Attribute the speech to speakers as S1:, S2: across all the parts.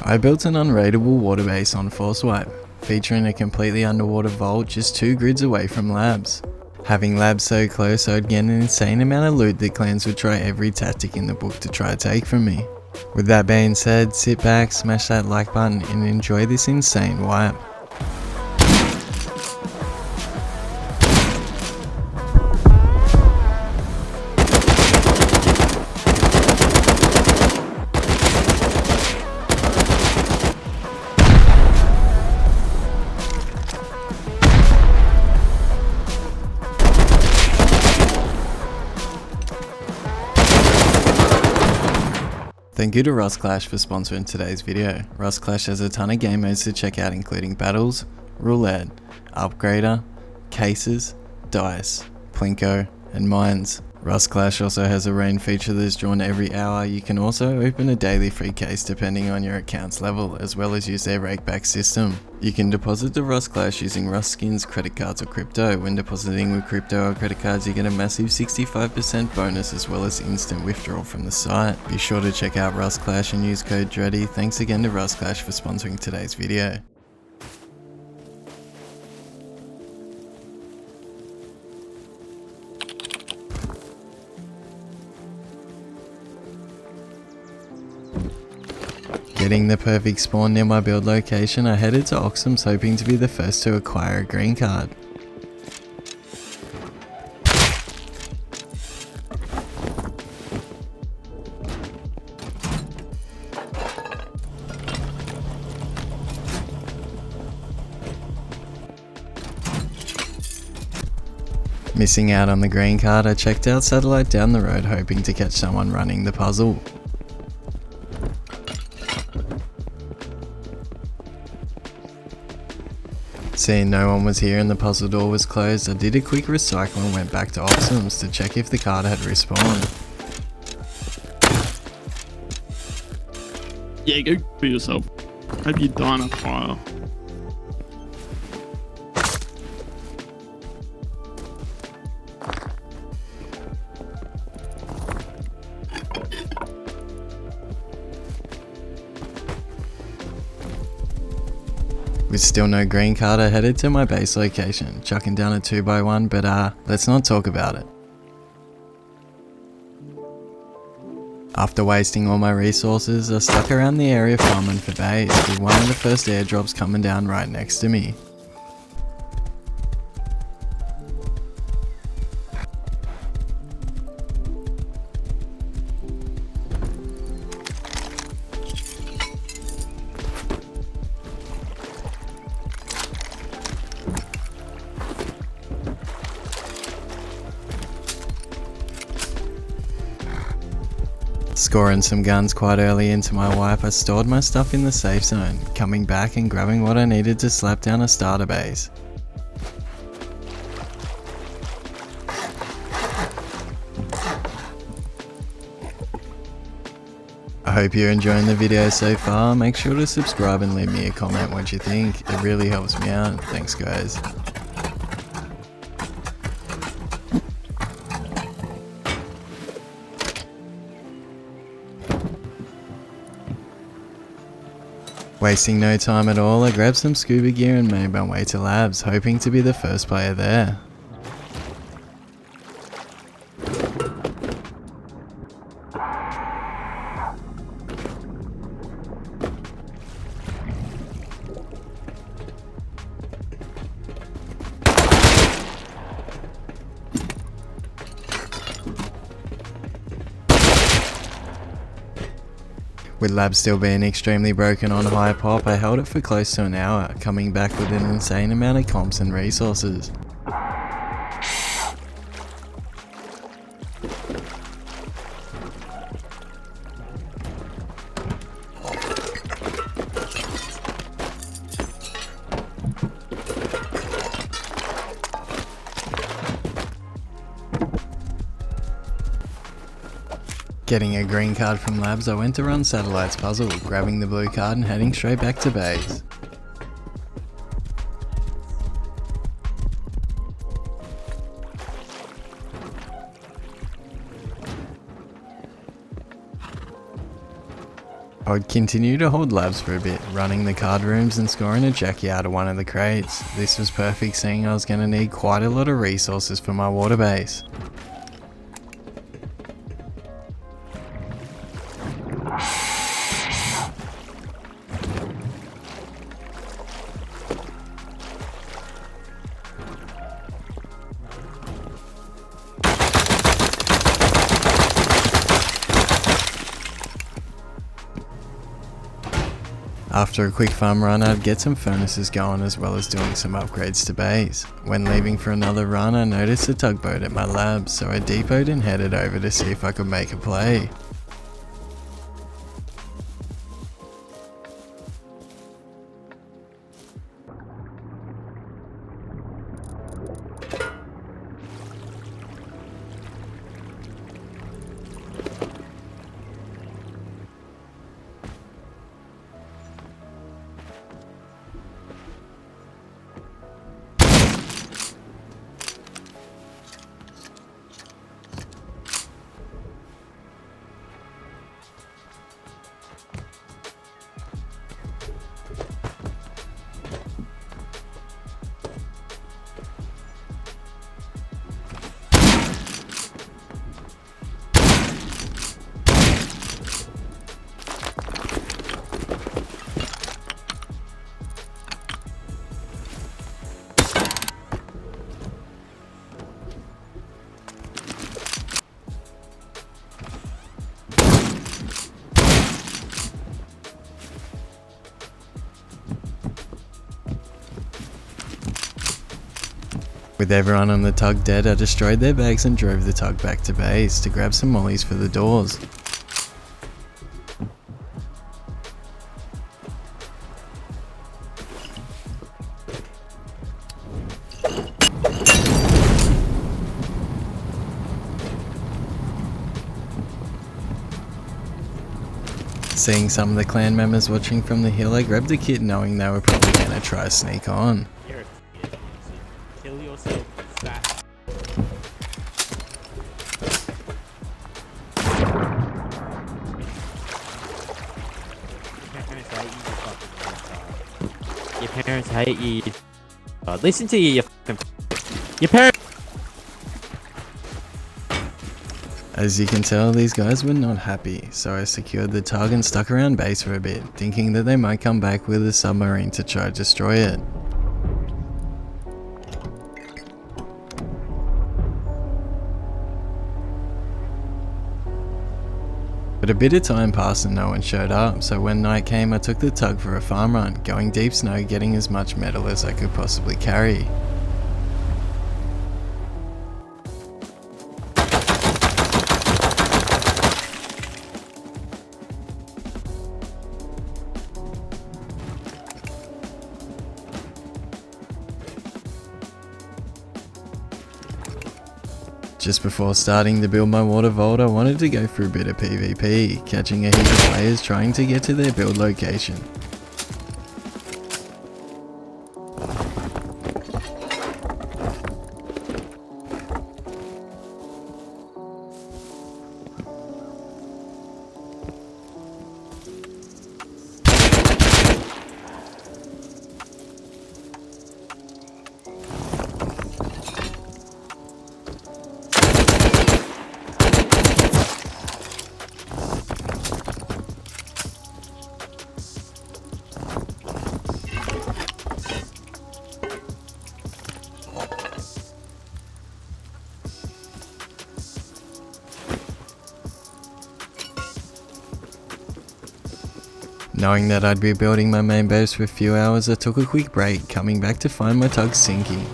S1: I built an unraidable water base on Forcewipe, featuring a completely underwater vault just 2 grids away from labs. Having labs so close, I'd get an insane amount of loot that clans would try every tactic in the book to try to take from me. With that being said, sit back, smash that like button and enjoy this insane wipe. Thank you to RustClash for sponsoring today's video. RustClash has a ton of game modes to check out, including battles, roulette, upgrader, cases, dice, plinko, and mines. RustClash also has a rain feature that is drawn every hour. You can also open a daily free case depending on your account's level, as well as use their rakeback system. You can deposit to RustClash using Rust skins, credit cards, or crypto. When depositing with crypto or credit cards, you get a massive 65% bonus as well as instant withdrawal from the site. Be sure to check out RustClash and use code DREADY. Thanks again to RustClash for sponsoring today's video. Getting the perfect spawn near my build location, I headed to Oxham's hoping to be the first to acquire a green card. Missing out on the green card, I checked out Satellite down the road hoping to catch someone running the puzzle. Seeing no one was here and the puzzle door was closed, I did a quick recycle and went back to Oxham's to check if the card had respawned.
S2: Yeah, go for yourself. Hope you die in a fire.
S1: With still no green card, I headed to my base location, chucking down a 2x1, but let's not talk about it. After wasting all my resources, I stuck around the area farming for base, with one of the first airdrops coming down right next to me. Scoring some guns quite early into my wipe, I stored my stuff in the safe zone, coming back and grabbing what I needed to slap down a starter base. I hope you're enjoying the video so far. Make sure to subscribe and leave me a comment what you think. It really helps me out. Thanks guys. Wasting no time at all, I grabbed some scuba gear and made my way to labs, hoping to be the first player there. With labs still being extremely broken on high pop, I held it for close to an hour, coming back with an insane amount of comps and resources. Getting a green card from labs, I went to run Satellite's puzzle, grabbing the blue card and heading straight back to base. I would continue to hold labs for a bit, running the card rooms and scoring a Jackie out of one of the crates. This was perfect, seeing I was going to need quite a lot of resources for my water base. After a quick farm run, I'd get some furnaces going as well as doing some upgrades to base. When leaving for another run, I noticed a tugboat at my lab, so I depoted and headed over to see if I could make a play. With everyone on the tug dead, I destroyed their bags and drove the tug back to base to grab some mollies for the doors. Seeing some of the clan members watching from the hill, I grabbed the kit knowing they were probably going to try to sneak on.
S3: You're a kid. Kill yourself, fat. Your parents hate you. Listen to you fucking. Your parents.
S1: As you can tell, these guys were not happy, so I secured the tug and stuck around base for a bit, thinking that they might come back with a submarine to try to destroy it. But a bit of time passed and no one showed up, so when night came I took the tug for a farm run, going deep snow, getting as much metal as I could possibly carry. Just before starting to build my water vault, I wanted to go for a bit of PvP, catching a heap of players trying to get to their build location. Knowing that I'd be building my main base for a few hours, I took a quick break, coming back to find my tug sinking.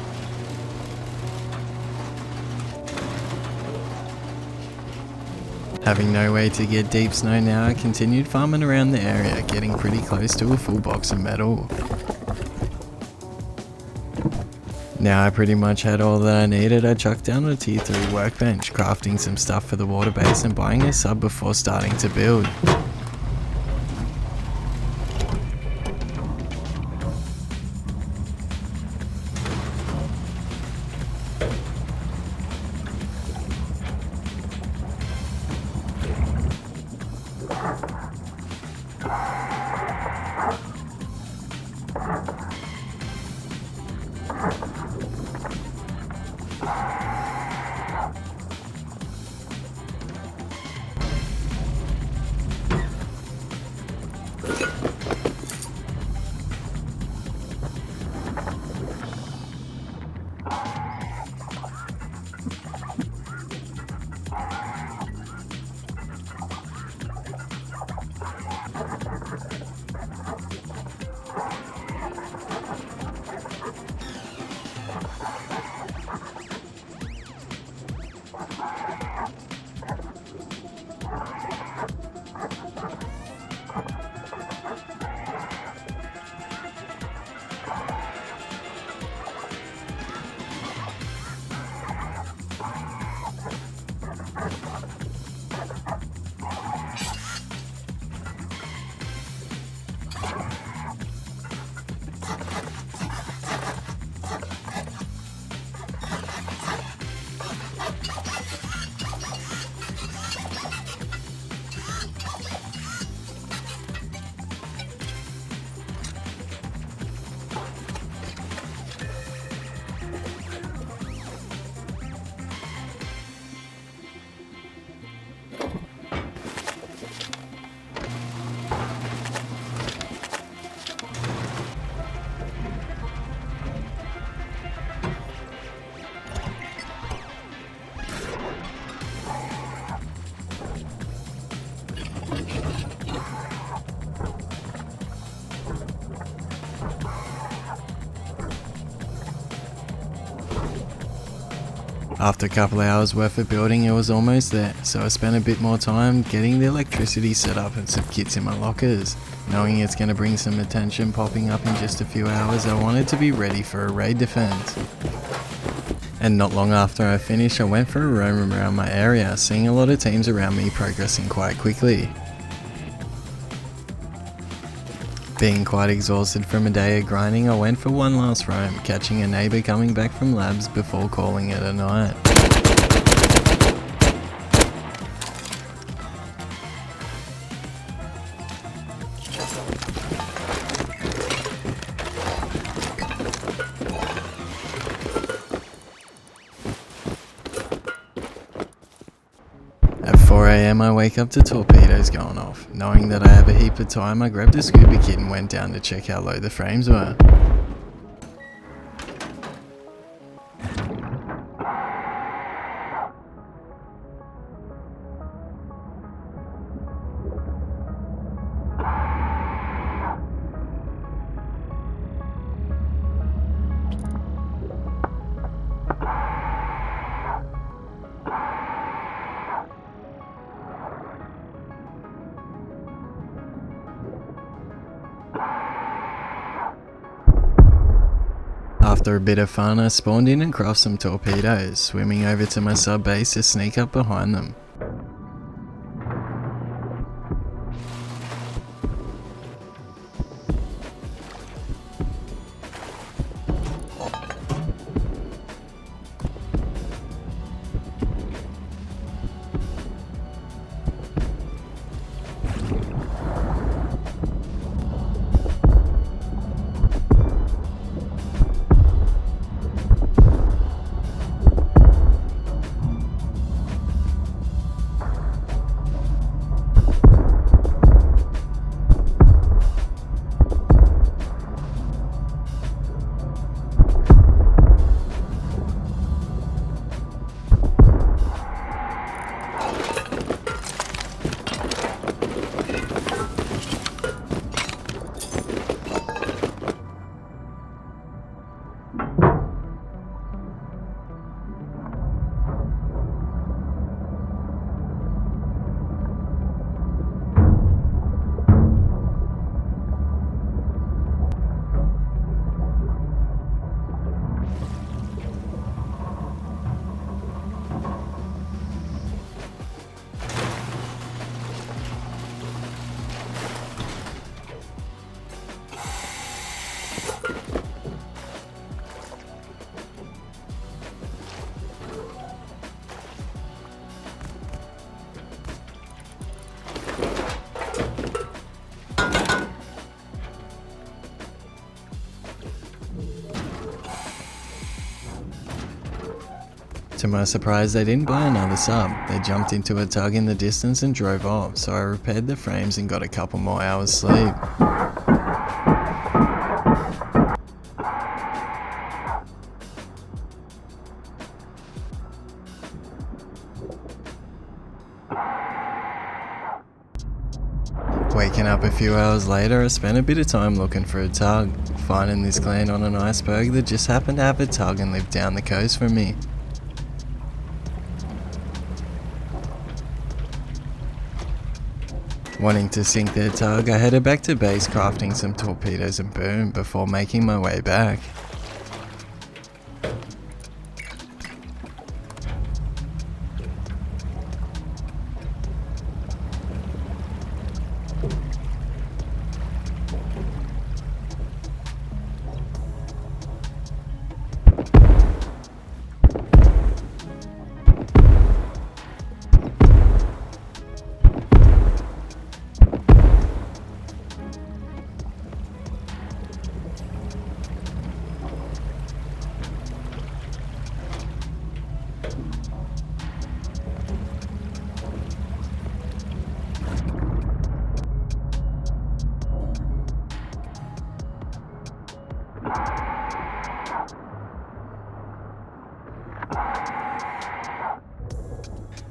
S1: Having no way to get deep snow now, I continued farming around the area, getting pretty close to a full box of metal. Now I pretty much had all that I needed. I chucked down a tier 3 workbench, crafting some stuff for the water base and buying a sub before starting to build. After a couple of hours worth of building, it was almost there, so I spent a bit more time getting the electricity set up and some kits in my lockers. Knowing it's going to bring some attention popping up in just a few hours, I wanted to be ready for a raid defense. And not long after I finished, I went for a roam around my area, seeing a lot of teams around me progressing quite quickly. Being quite exhausted from a day of grinding, I went for one last roam, catching a neighbour coming back from labs before calling it a night. At 4 AM I wake up to torpedoes going off. Knowing that I have a heap of time, I grabbed a scuba kit and went down to check how low the frames were. After a bit of fun, I spawned in and crafted some torpedoes, swimming over to my sub base to sneak up behind them. To my surprise, they didn't buy another sub. They jumped into a tug in the distance and drove off, so I repaired the frames and got a couple more hours sleep. Waking up a few hours later, I spent a bit of time looking for a tug, finding this clan on an iceberg that just happened to have a tug and lived down the coast from me. Wanting to sink their tug, I headed back to base crafting some torpedoes and boom before making my way back.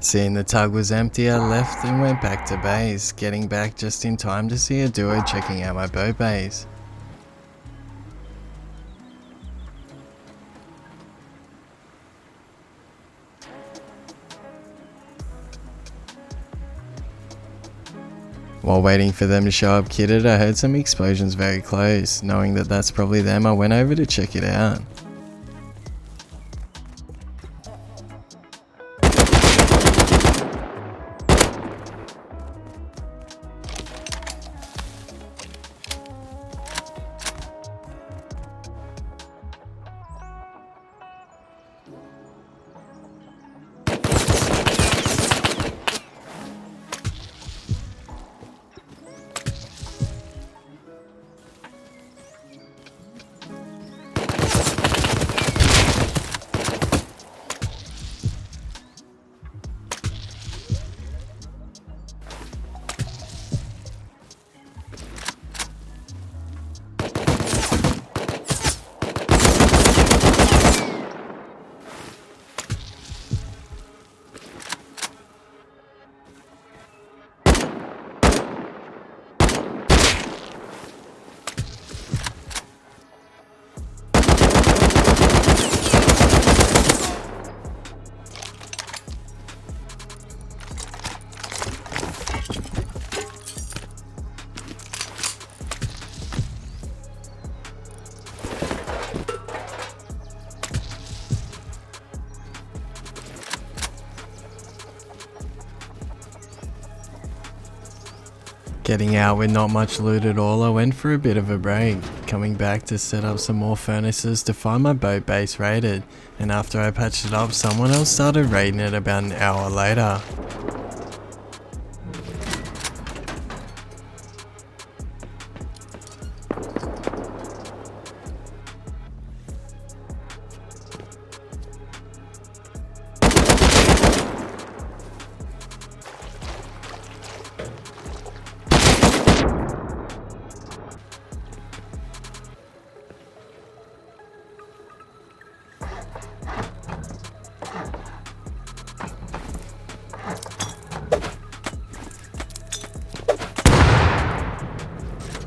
S1: Seeing the tug was empty, I left and went back to base, getting back just in time to see a duo checking out my boat base. While waiting for them to show up kitted, I heard some explosions very close. Knowing that that's probably them, I went over to check it out. Getting out with not much loot at all, I went for a bit of a break, coming back to set up some more furnaces to find my boat base raided, and after I patched it up, someone else started raiding it about an hour later.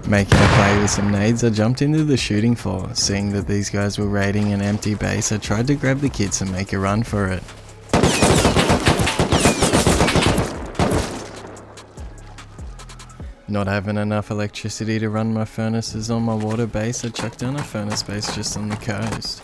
S1: Making a play with some nades, I jumped into the shooting floor. Seeing that these guys were raiding an empty base, I tried to grab the kits and make a run for it. Not having enough electricity to run my furnaces on my water base, I chucked down a furnace base just on the coast.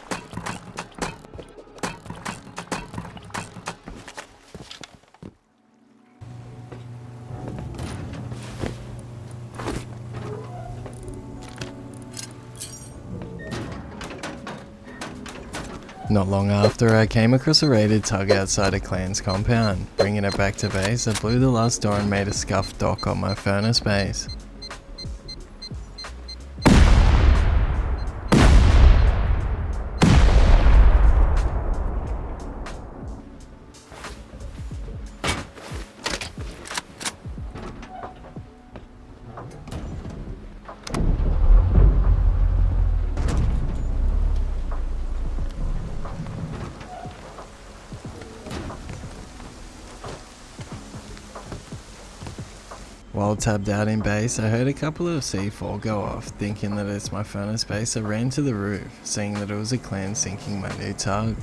S1: Not long after, I came across a raided tug outside a clan's compound. Bringing it back to base, I blew the last door and made a scuffed dock on my furnace base. While tabbed out in base, I heard a couple of C4 go off. Thinking that it's my furnace base, I ran to the roof, seeing that it was a clan sinking my new tug.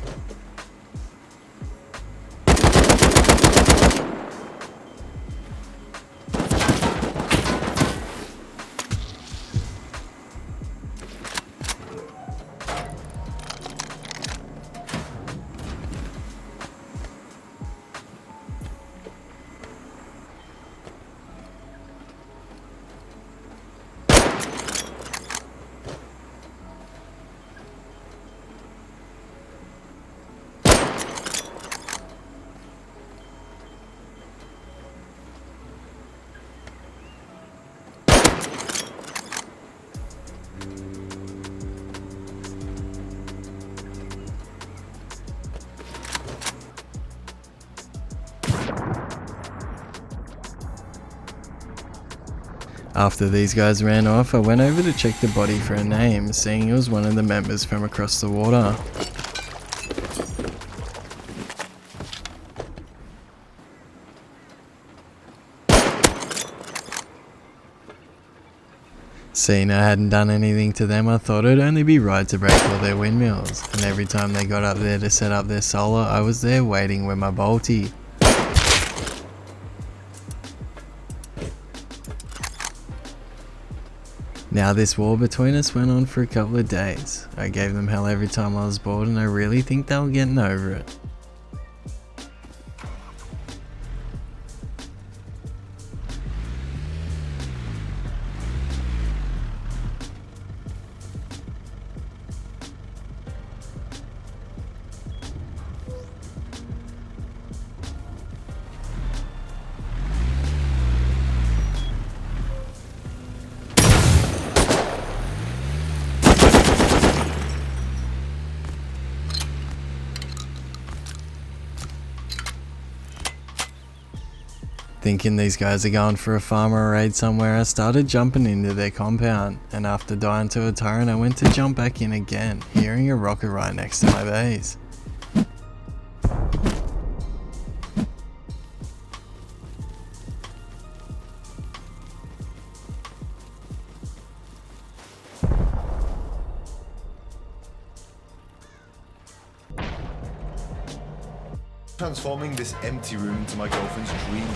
S1: After these guys ran off, I went over to check the body for a name, seeing it was one of the members from across the water. Seeing I hadn't done anything to them, I thought it'd only be right to break all their windmills, and every time they got up there to set up their solar, I was there waiting with my bolty. Now this war between us went on for a couple of days. I gave them hell every time I was bored, and I really think they were getting over it. Thinking these guys are going for a farm or a raid somewhere, I started jumping into their compound, and after dying to a tyrant I went to jump back in again, hearing a rocket right next to my base.
S4: Transforming this empty room into my girlfriend's dream.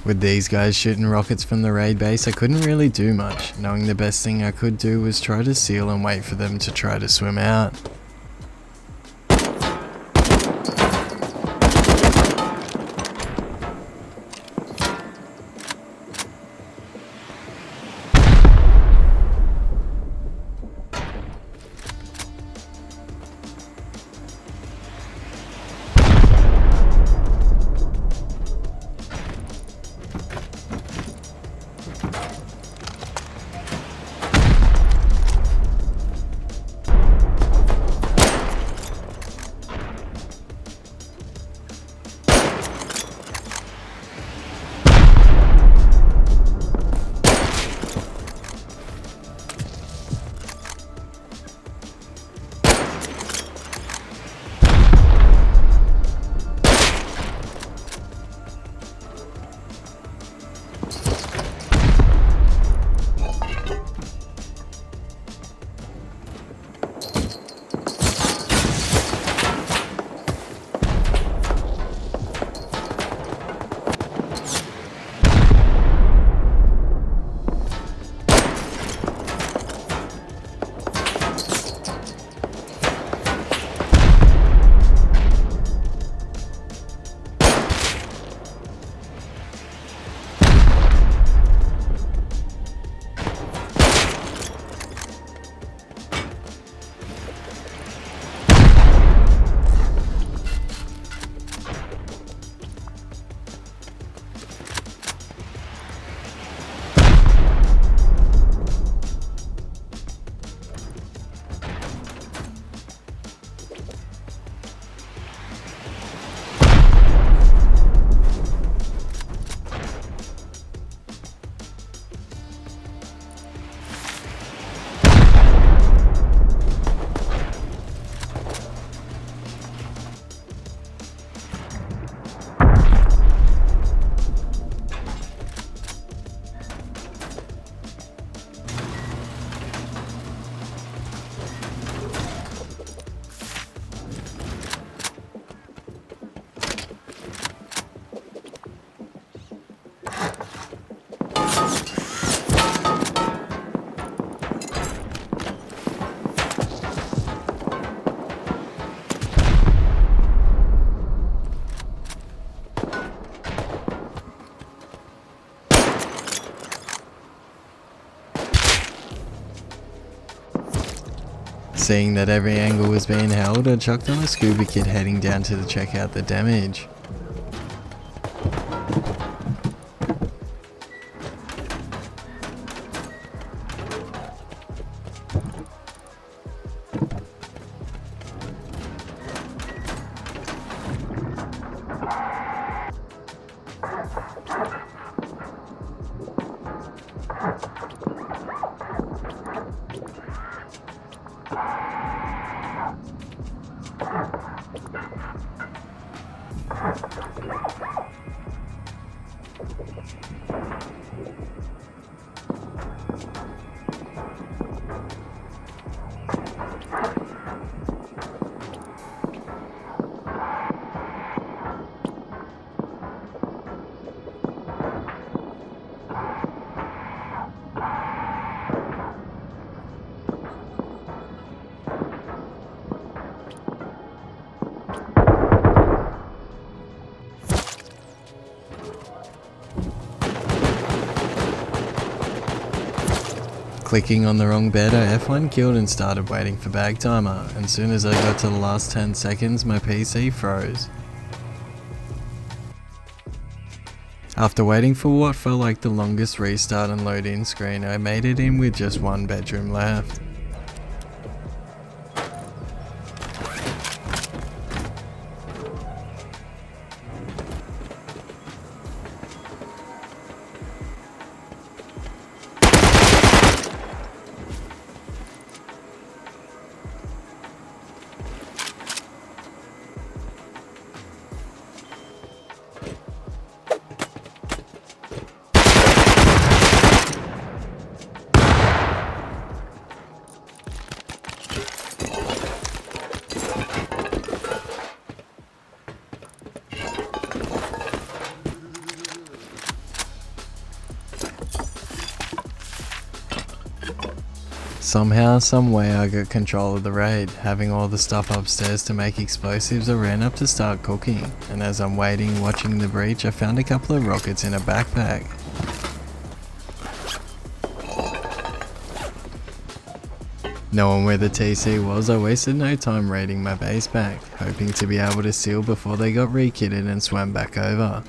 S4: With these guys shooting rockets from the raid base, I couldn't really do much, knowing the best thing I could do was try to seal and wait for them to try to swim out. Seeing that every angle was being held, I chucked on a scuba kit heading down to check out the damage. Clicking on the wrong bed, I F1 killed and started waiting for bag timer, and soon as I got to the last 10 seconds my PC froze. After waiting for what felt like the longest restart and load in screen, I made it in with just one bedroom left. Somehow, someway I got control of the raid. Having all the stuff upstairs to make explosives, I ran up to start cooking, and as I'm waiting, watching the breach, I found a couple of rockets in a backpack. Knowing where the TC was, I wasted no time raiding my base back, hoping to be able to seal before they got re-kitted and swam back over.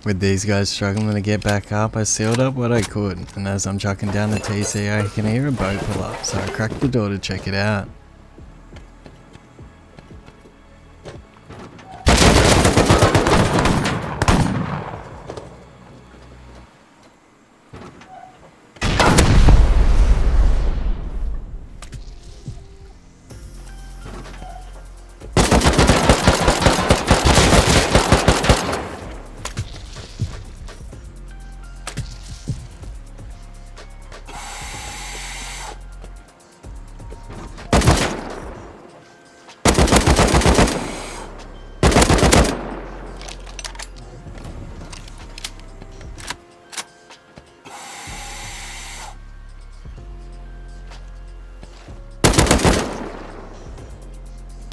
S4: With these guys struggling to get back up, I sealed up what I could, and as I'm chucking down the TC I can hear a boat pull up, so I cracked the door to check it out.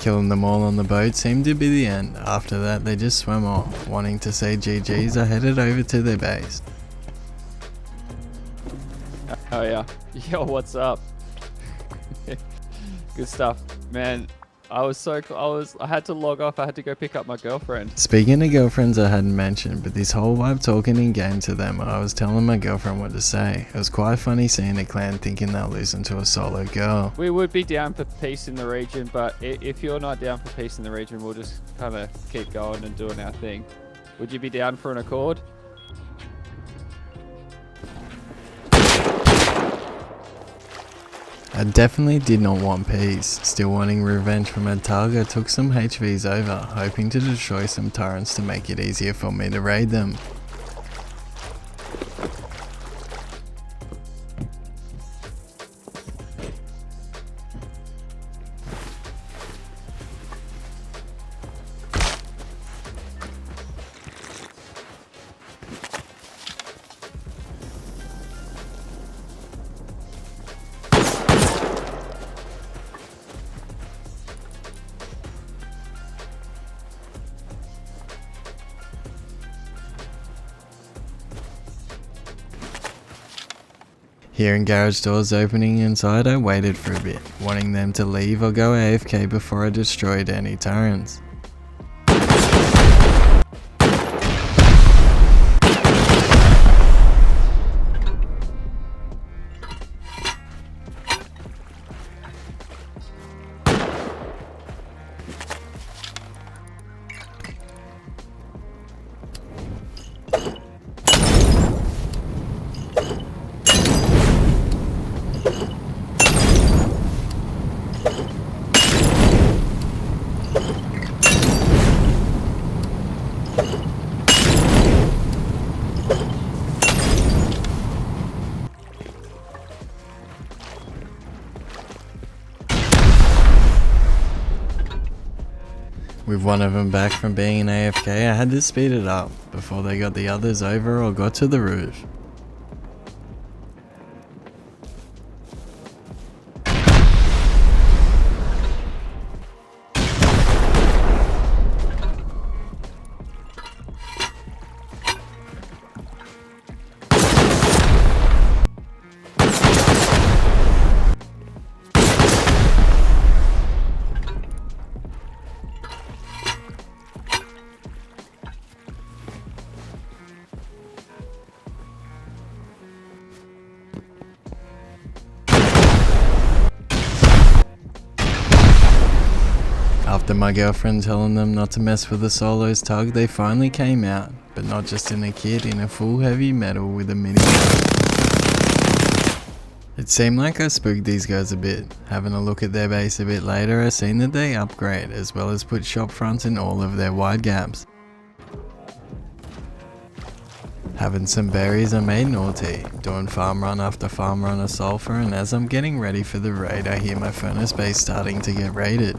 S4: Killing them all on the boat seemed to be the end. After that they just swam off. Wanting to say GG's, I headed over to their base.
S5: Oh yeah. Yo, what's up? Good stuff, man. I had to log off. I had to go pick up my girlfriend.
S4: Speaking of girlfriends I hadn't mentioned, but this whole vibe talking in game to them, I was telling my girlfriend what to say. It was quite funny seeing a clan thinking they'll listen to a solo girl.
S5: We would be down for peace in the region, but if you're not down for peace in the region, we'll just kind of keep going and doing our thing. Would you be down for an accord?
S4: I definitely did not want peace. Still wanting revenge from Adtarga, I took some HVs over, hoping to destroy some turrets to make it easier for me to raid them. Hearing garage doors opening inside, I waited for a bit, wanting them to leave or go AFK before I destroyed any turrets. With one of them back from being an AFK, I had to speed it up before they got the others over or got to the roof. After my girlfriend telling them not to mess with the Solos tug, they finally came out, but not just in a kit, in a full heavy metal with a mini gun. It seemed like I spooked these guys a bit. Having a look at their base a bit later, I seen that they upgrade, as well as put shop fronts in all of their wide gaps. Having some berries, I made naughty, doing farm run after farm run of sulfur, and as I'm getting ready for the raid, I hear my furnace base starting to get raided.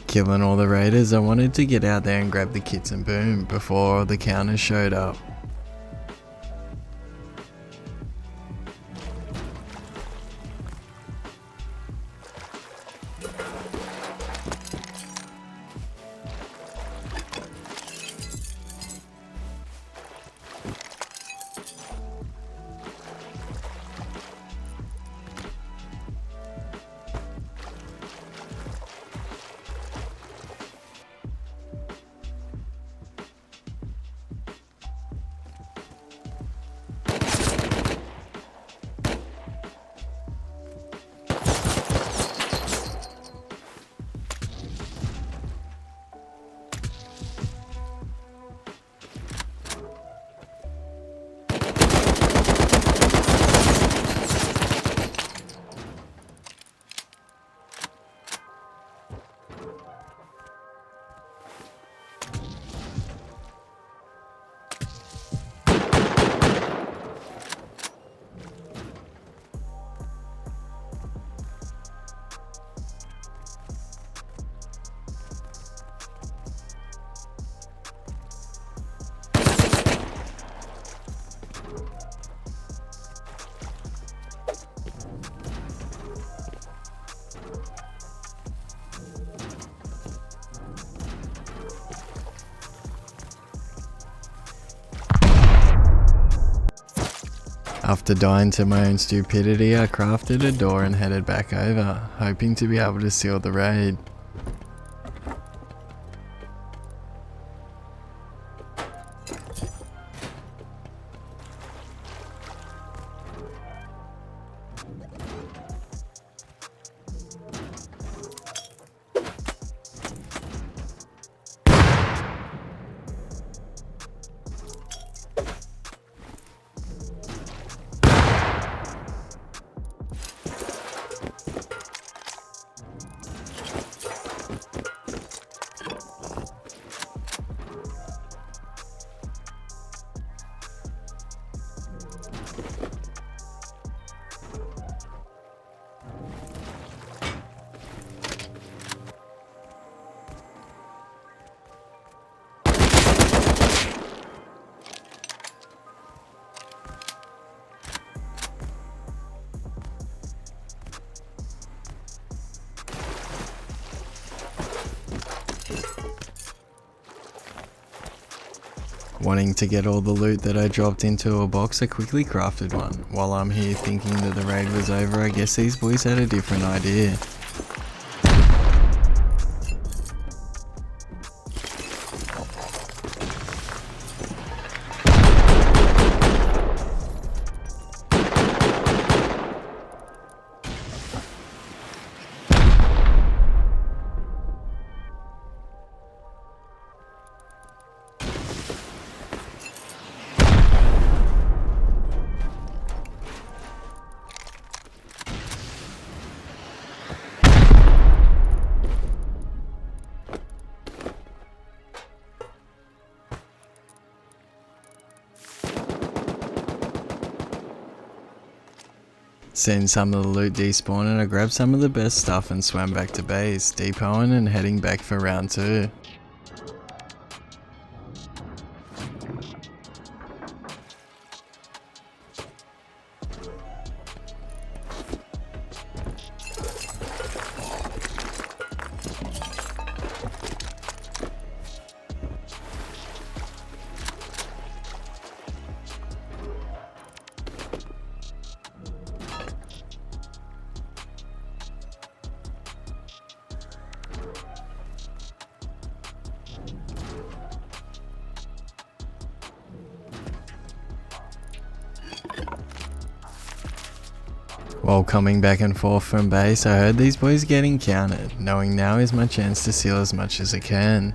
S4: Killing all the raiders, I wanted to get out there and grab the kits and boom before the counters showed up. After dying to my own stupidity, I crafted a door and headed back over, hoping to be able to seal the raid. Wanting to get all the loot that I dropped into a box, I quickly crafted one. While I'm here thinking that the raid was over, I guess these boys had a different idea. Seeing some of the loot despawning, I grabbed some of the best stuff and swam back to base, depoting and heading back for round 2. While coming back and forth from base, I heard these boys getting counted, knowing now is my chance to seal as much as I can.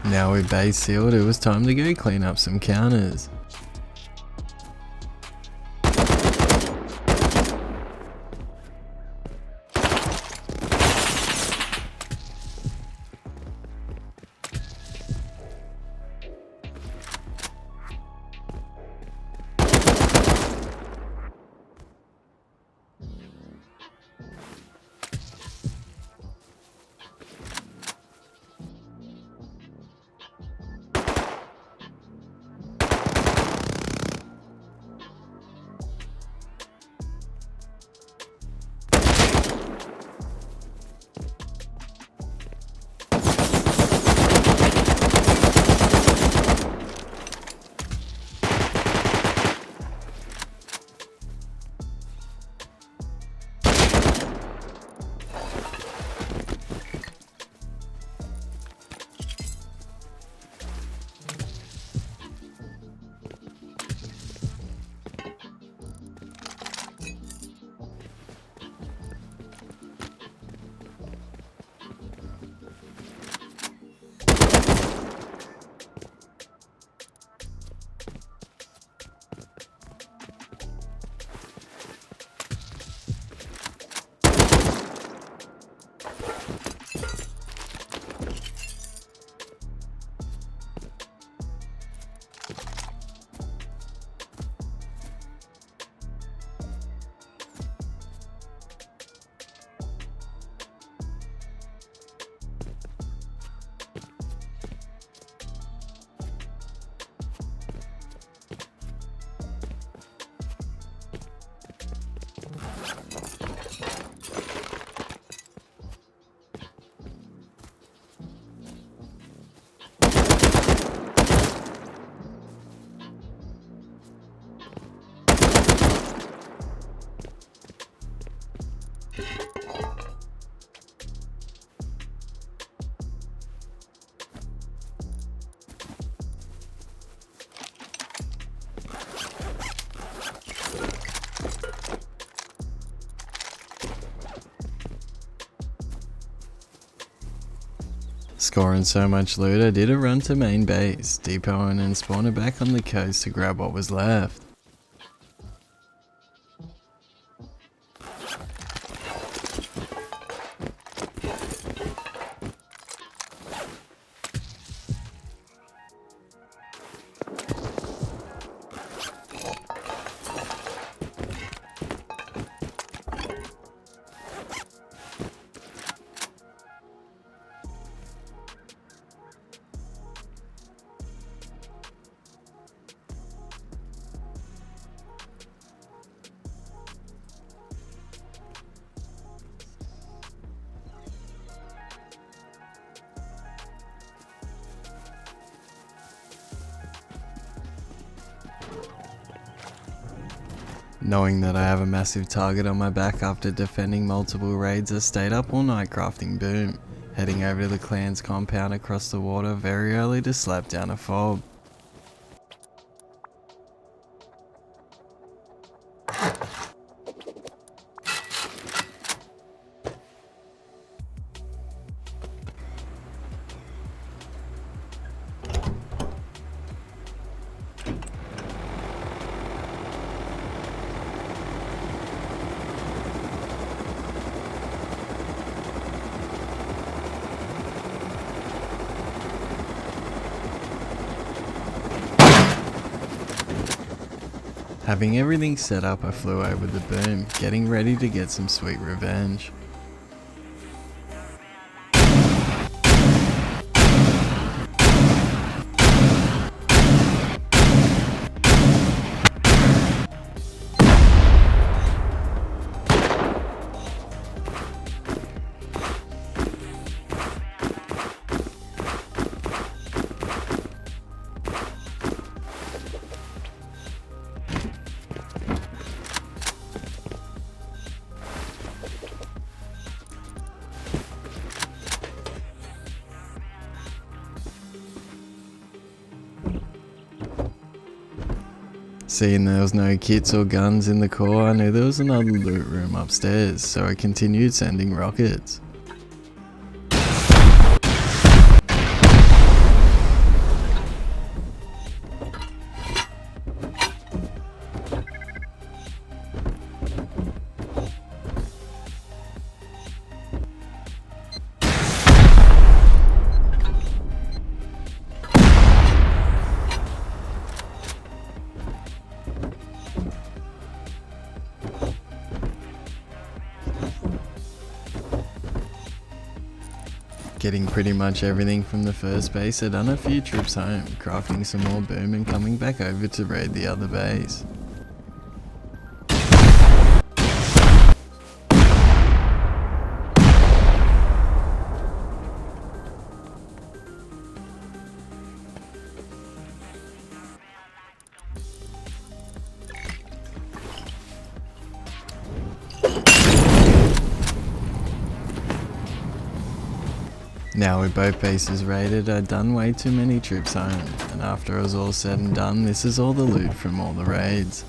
S4: Now with base sealed, it was time to go clean up some counters. Scoring so much loot, I did a run to main base, depoting and spawning back on the coast to grab what was left. Knowing that I have a massive target on my back after defending multiple raids, I stayed up all night crafting boom, heading over to the clan's compound across the water very early to slap down a fob. Having everything set up, I flew over the boom, getting ready to get some sweet revenge. Seeing there was no kits or guns in the core, I knew there was another loot room upstairs, so I continued sending rockets. Getting pretty much everything from the first base, I'd done a few trips home, crafting some more boom and coming back over to raid the other base. Now with both bases raided, I'd done way too many trips home, and after it was all said and done, this is all the loot from all the raids.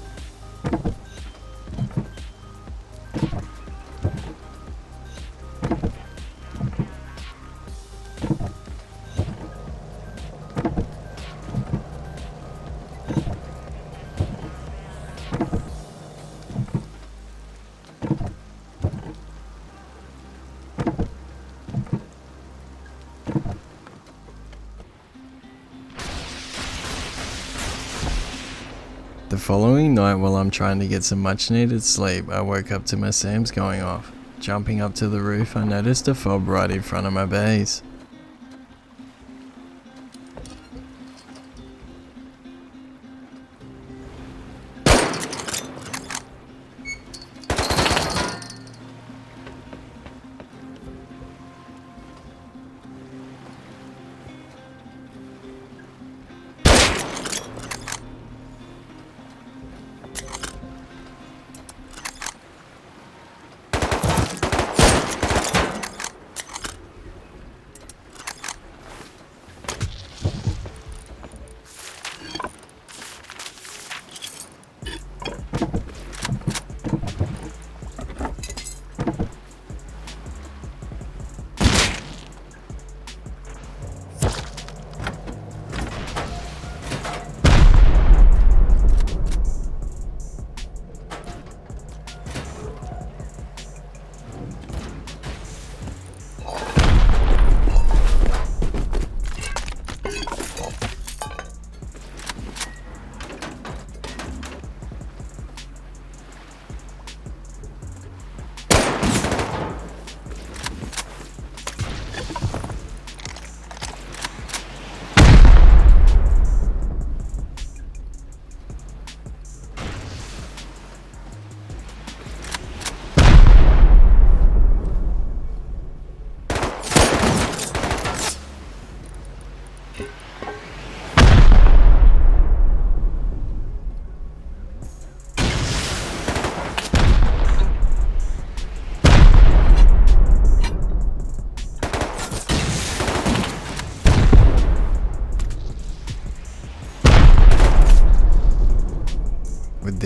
S4: The following night, while I'm trying to get some much needed sleep, I woke up to my SAMs going off. Jumping up to the roof, I noticed a fob right in front of my base.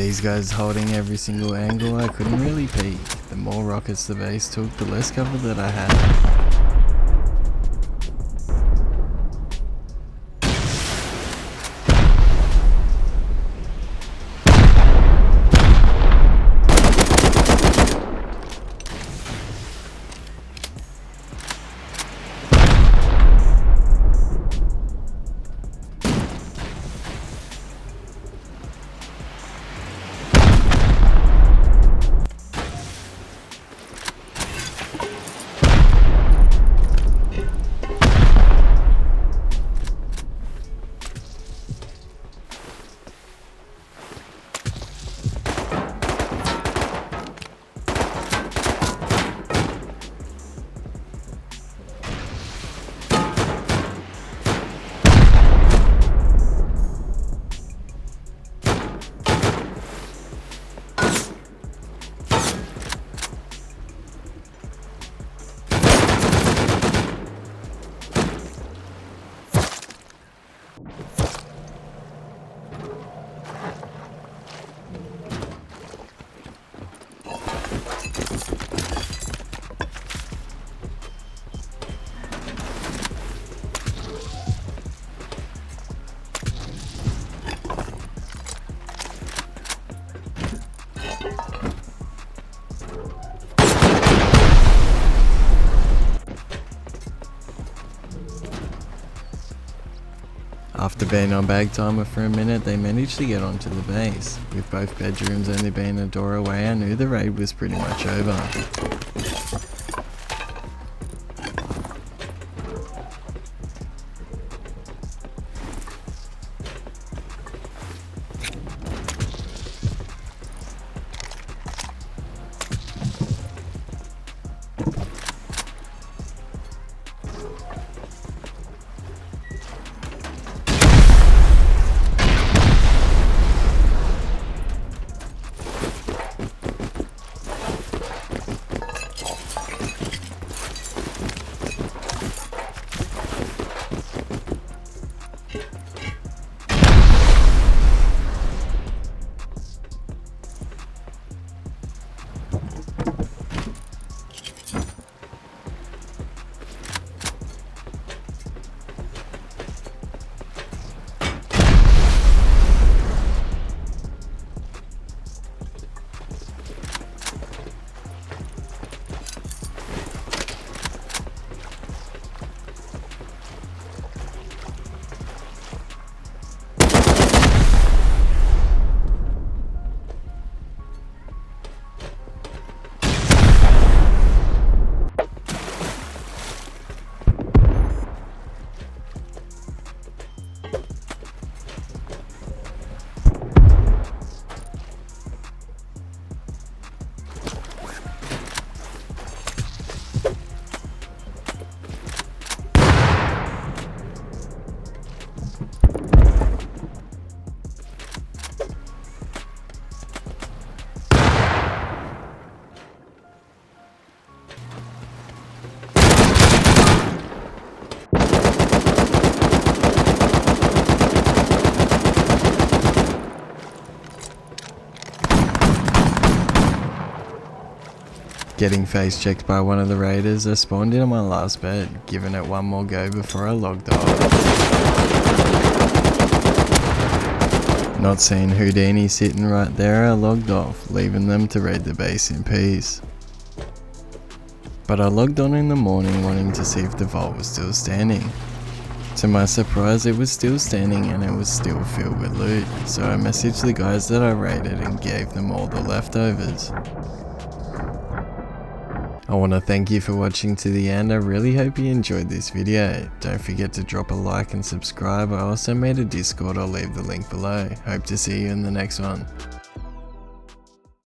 S4: these guys holding every single angle, I couldn't really peek. The more rockets the base took, the less cover that I had. After being on bag timer for a minute, they managed to get onto the base. With both bedrooms only being a door away, I knew the raid was pretty much over. Getting face checked by one of the raiders, I spawned in on my last bed, giving it one more go before I logged off. Not seeing Houdini sitting right there, I logged off, leaving them to raid the base in peace. But I logged on in the morning wanting to see if the vault was still standing. To my surprise, it was still standing and it was still filled with loot, so I messaged the guys that I raided and gave them all the leftovers. I want to thank you for watching to the end. I really hope you enjoyed this video. Don't forget to drop a like and subscribe. I also made a Discord, I'll leave the link below. Hope to see you in the next one.